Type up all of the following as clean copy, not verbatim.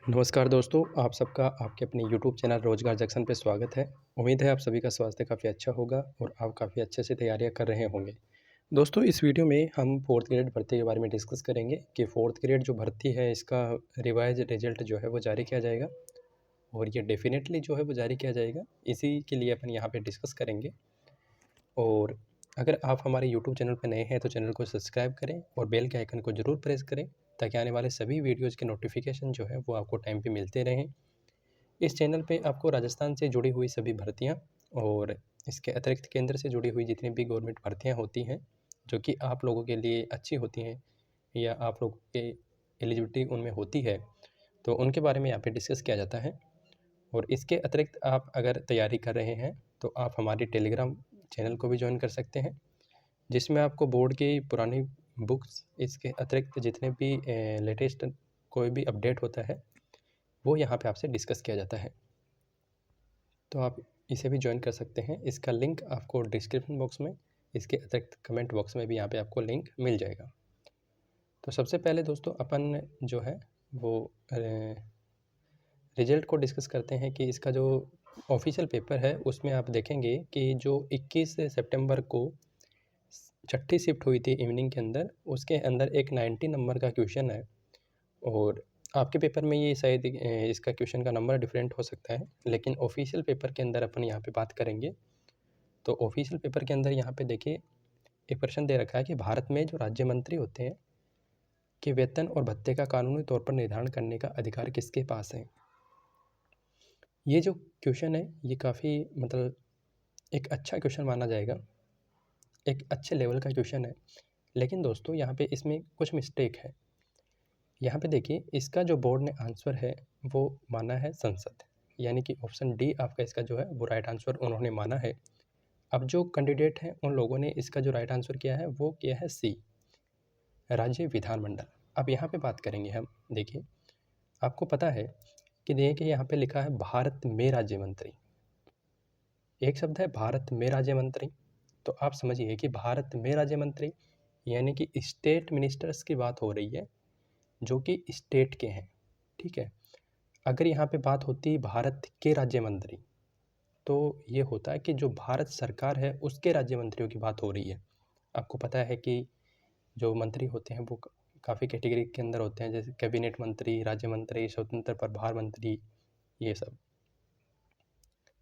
नमस्कार दोस्तों, आप सबका आपके अपने यूट्यूब चैनल रोजगार जंक्शन पे स्वागत है। उम्मीद है आप सभी का स्वास्थ्य काफ़ी अच्छा होगा और आप काफ़ी अच्छे से तैयारियां कर रहे होंगे। दोस्तों, इस वीडियो में हम 4th ग्रेड भर्ती के बारे में डिस्कस करेंगे कि 4th ग्रेड जो भर्ती है इसका रिवाइज रिजल्ट जो है वो जारी किया जाएगा और ये डेफिनेटली जो है वो जारी किया जाएगा। इसी के लिए अपन यहाँ पे डिस्कस करेंगे। और अगर आप हमारे यूट्यूब चैनल पर नए हैं तो चैनल को सब्सक्राइब करें और बेल के आइकन को ज़रूर प्रेस करें ताकि आने वाले सभी वीडियोज़ के नोटिफिकेशन जो है वो आपको टाइम पे मिलते रहें। इस चैनल पे आपको राजस्थान से जुड़ी हुई सभी भर्तियां और इसके अतिरिक्त केंद्र से जुड़ी हुई जितनी भी गवर्नमेंट भर्तियां होती हैं जो कि आप लोगों के लिए अच्छी होती हैं या आप लोगों के एलिजिबिलिटी उनमें होती है, तो उनके बारे में यहाँ पे डिस्कस किया जाता है। और इसके अतिरिक्त आप अगर तैयारी कर रहे हैं तो आप हमारी टेलीग्राम चैनल को भी ज्वाइन कर सकते हैं, जिसमें आपको बोर्ड की पुरानी बुक्स, इसके अतिरिक्त जितने भी लेटेस्ट कोई भी अपडेट होता है वो यहाँ पे आपसे डिस्कस किया जाता है। तो आप इसे भी ज्वाइन कर सकते हैं। इसका लिंक आपको डिस्क्रिप्शन बॉक्स में, इसके अतिरिक्त कमेंट बॉक्स में भी यहाँ पे आपको लिंक मिल जाएगा। तो सबसे पहले दोस्तों अपन जो है वो रिजल्ट को डिस्कस करते हैं कि इसका जो ऑफिशियल पेपर है उसमें आप देखेंगे कि जो 21 सितंबर को छठी शिफ्ट हुई थी इवनिंग के अंदर, उसके अंदर एक 90 नंबर का क्वेश्चन है। और आपके पेपर में ये शायद इसका क्वेश्चन का नंबर डिफरेंट हो सकता है, लेकिन ऑफिशियल पेपर के अंदर अपन यहाँ पे बात करेंगे। तो ऑफिशियल पेपर के अंदर यहाँ पे देखिए एक प्रश्न दे रखा है कि भारत में जो राज्य मंत्री होते हैं कि वेतन और भत्ते का कानूनी तौर पर निर्धारण करने का अधिकार किसके पास है। ये जो क्वेश्चन है ये काफ़ी मतलब एक अच्छा क्वेश्चन माना जाएगा, एक अच्छे लेवल का क्वेश्चन है। लेकिन दोस्तों यहाँ पे इसमें कुछ मिस्टेक है। यहाँ पे देखिए इसका जो बोर्ड ने आंसर है वो माना है संसद, यानी कि ऑप्शन डी आपका इसका जो है वो राइट आंसर उन्होंने माना है। अब जो कैंडिडेट हैं उन लोगों ने इसका जो राइट आंसर किया है वो किया है सी, राज्य विधानमंडल। अब यहाँ पे बात करेंगे हम, देखिए आपको पता है कि देखिए यहाँ पे लिखा है भारत में राज्य मंत्री, एक शब्द है भारत में राज्य मंत्री। तो आप समझिए कि भारत में राज्य मंत्री यानी कि स्टेट मिनिस्टर्स की बात हो रही है जो कि स्टेट के हैं, ठीक है। अगर यहाँ पे बात होती है भारत के राज्य मंत्री तो ये होता है कि जो भारत सरकार है उसके राज्य मंत्रियों की बात हो रही है। आपको पता है कि जो मंत्री होते हैं वो काफ़ी कैटेगरी के अंदर होते हैं, जैसे कैबिनेट मंत्री, राज्य मंत्री, स्वतंत्र प्रभार मंत्री, ये सब।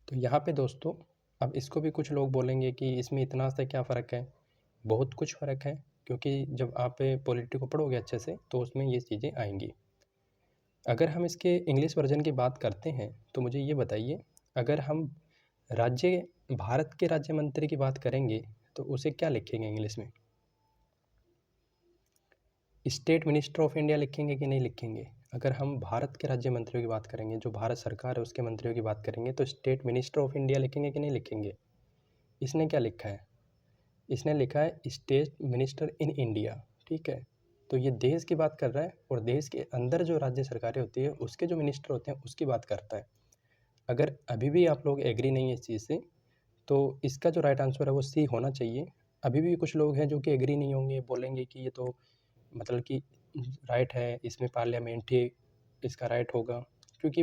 तो यहाँ पे दोस्तों अब इसको भी कुछ लोग बोलेंगे कि इसमें इतना सा क्या फ़र्क है। बहुत कुछ फ़र्क है, क्योंकि जब आप पॉलिटी को पढ़ोगे अच्छे से तो उसमें ये चीज़ें आएंगी। अगर हम इसके इंग्लिश वर्जन की बात करते हैं तो मुझे ये बताइए, अगर हम राज्य भारत के राज्य मंत्री की बात करेंगे तो उसे क्या लिखेंगे इंग्लिश में? स्टेट मिनिस्टर ऑफ इंडिया लिखेंगे कि नहीं लिखेंगे? अगर हम भारत के राज्य मंत्रियों की बात करेंगे, जो भारत सरकार है उसके मंत्रियों की बात करेंगे, तो स्टेट मिनिस्टर ऑफ इंडिया लिखेंगे कि नहीं लिखेंगे? इसने क्या लिखा है? इसने लिखा है स्टेट मिनिस्टर इन इंडिया, ठीक है। तो ये देश की बात कर रहा है और देश के अंदर जो राज्य सरकारें होती है उसके जो मिनिस्टर होते हैं उसकी बात करता है। अगर अभी भी आप लोग एग्री नहीं है इस चीज़ से तो इसका जो राइट आंसर है वो सी होना चाहिए। अभी भी कुछ लोग हैं जो कि एग्री नहीं होंगे, बोलेंगे कि ये तो मतलब कि राइट है, इसमें पार्लियामेंट ही इसका राइट होगा, क्योंकि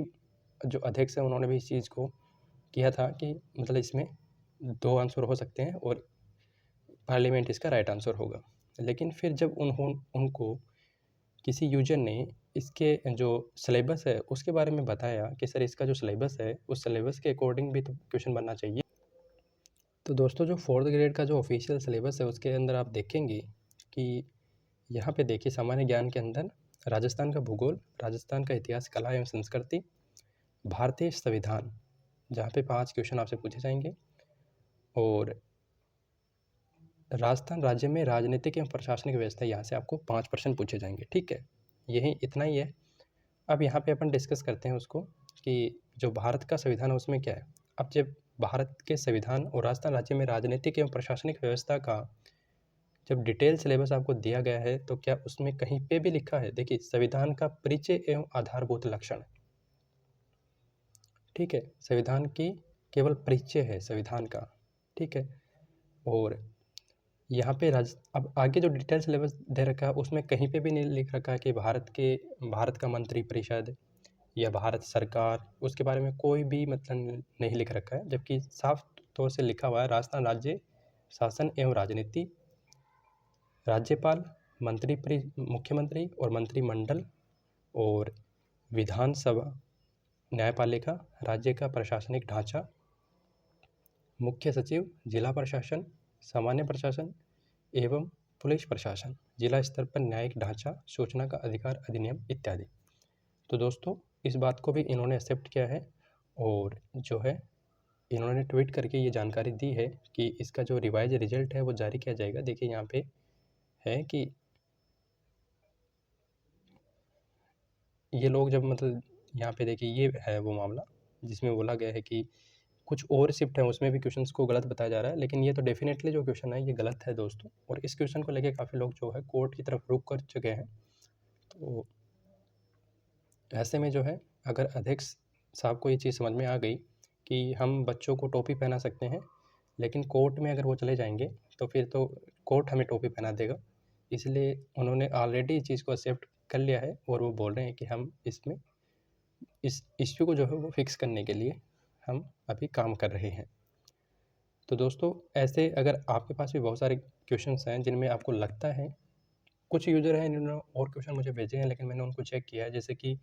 जो अध्यक्ष है उन्होंने भी इस चीज़ को किया था कि मतलब इसमें 2 आंसर हो सकते हैं और पार्लियामेंट इसका राइट आंसर होगा। लेकिन फिर जब उनको किसी यूजर ने इसके जो सिलेबस है उसके बारे में बताया कि सर इसका जो सिलेबस है उस सिलेबस के अकॉर्डिंग भी तो क्वेश्चन बनना चाहिए। तो दोस्तों जो 4th ग्रेड का जो ऑफिशियल सिलेबस है उसके अंदर आप देखेंगे कि यहाँ पे देखिए सामान्य ज्ञान के अंदर राजस्थान का भूगोल, राजस्थान का इतिहास, कला एवं संस्कृति, भारतीय संविधान, जहाँ पे 5 क्वेश्चन आपसे पूछे जाएंगे, और राजस्थान राज्य में राजनीतिक एवं प्रशासनिक व्यवस्था, यहाँ से आपको 5 प्रश्न पूछे जाएंगे, ठीक है। यही इतना ही है। अब यहाँ पे अपन डिस्कस करते हैं उसको कि जो भारत का संविधान है उसमें क्या है। अब जब भारत के संविधान और राजस्थान राज्य में राजनीतिक एवं प्रशासनिक व्यवस्था का जब डिटेल सिलेबस आपको दिया गया है तो क्या उसमें कहीं पे भी लिखा है, देखिए संविधान का परिचय एवं आधारभूत लक्षण, ठीक है। संविधान की केवल परिचय है संविधान का, ठीक है। और यहाँ पे अब आगे जो डिटेल सिलेबस दे रखा है उसमें कहीं पे भी नहीं लिख रखा है कि भारत का मंत्री परिषद या भारत सरकार, उसके बारे में कोई भी मतलब नहीं लिख रखा है, जबकि साफ तौर से लिखा हुआ है राजस्थान राज्य शासन एवं राजनीति, राज्यपाल, मुख्यमंत्री और मंत्रिमंडल और विधानसभा, न्यायपालिका, राज्य का प्रशासनिक ढांचा, मुख्य सचिव, जिला प्रशासन, सामान्य प्रशासन एवं पुलिस प्रशासन, जिला स्तर पर न्यायिक ढांचा, सूचना का अधिकार अधिनियम इत्यादि। तो दोस्तों इस बात को भी इन्होंने एक्सेप्ट किया है और जो है इन्होंने ट्वीट करके ये जानकारी दी है कि इसका जो रिवाइज रिजल्ट है वो जारी किया जाएगा। देखिए यहाँ पे है कि ये लोग जब मतलब यहाँ पे देखिए ये है वो मामला जिसमें बोला गया है कि कुछ और शिफ्ट है उसमें भी क्वेश्चंस को गलत बताया जा रहा है, लेकिन ये तो डेफिनेटली जो क्वेश्चन है ये गलत है दोस्तों। और इस क्वेश्चन को लेके काफ़ी लोग जो है कोर्ट की तरफ रुख कर चुके हैं। तो ऐसे में जो है अगर अध्यक्ष साहब को ये चीज़ समझ में आ गई कि हम बच्चों को टोपी पहना सकते हैं, लेकिन कोर्ट में अगर वो चले जाएंगे तो फिर तो कोर्ट हमें टोपी पहना देगा, इसलिए उन्होंने ऑलरेडी इस चीज़ को एक्सेप्ट कर लिया है और वो बोल रहे हैं कि हम इसमें इस इश्यू को जो है वो फिक्स करने के लिए हम अभी काम कर रहे हैं। तो दोस्तों ऐसे अगर आपके पास भी बहुत सारे क्वेश्चंस हैं जिनमें आपको लगता है, कुछ यूज़र हैं जिन्होंने और क्वेश्चन मुझे भेजे हैं लेकिन मैंने उनको चेक किया है, जैसे कि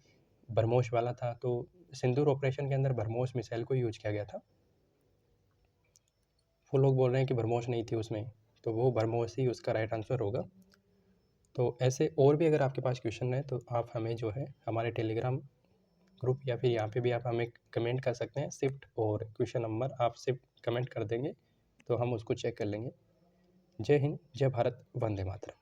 ब्रह्मोस वाला था, तो सिंदूर ऑपरेशन के अंदर ब्रह्मोस मिसाइल को यूज किया गया था। वो लोग बोल रहे हैं कि ब्रह्मोस नहीं थी उसमें, तो वो ब्रह्मोस ही उसका राइट आंसर होगा। तो ऐसे और भी अगर आपके पास क्वेश्चन है तो आप हमें जो है हमारे टेलीग्राम ग्रुप या फिर यहाँ पे भी आप हमें कमेंट कर सकते हैं। शिफ्ट और क्वेश्चन नंबर आप सिर्फ कमेंट कर देंगे तो हम उसको चेक कर लेंगे। जय हिंद, जय भारत, वंदे मातरम।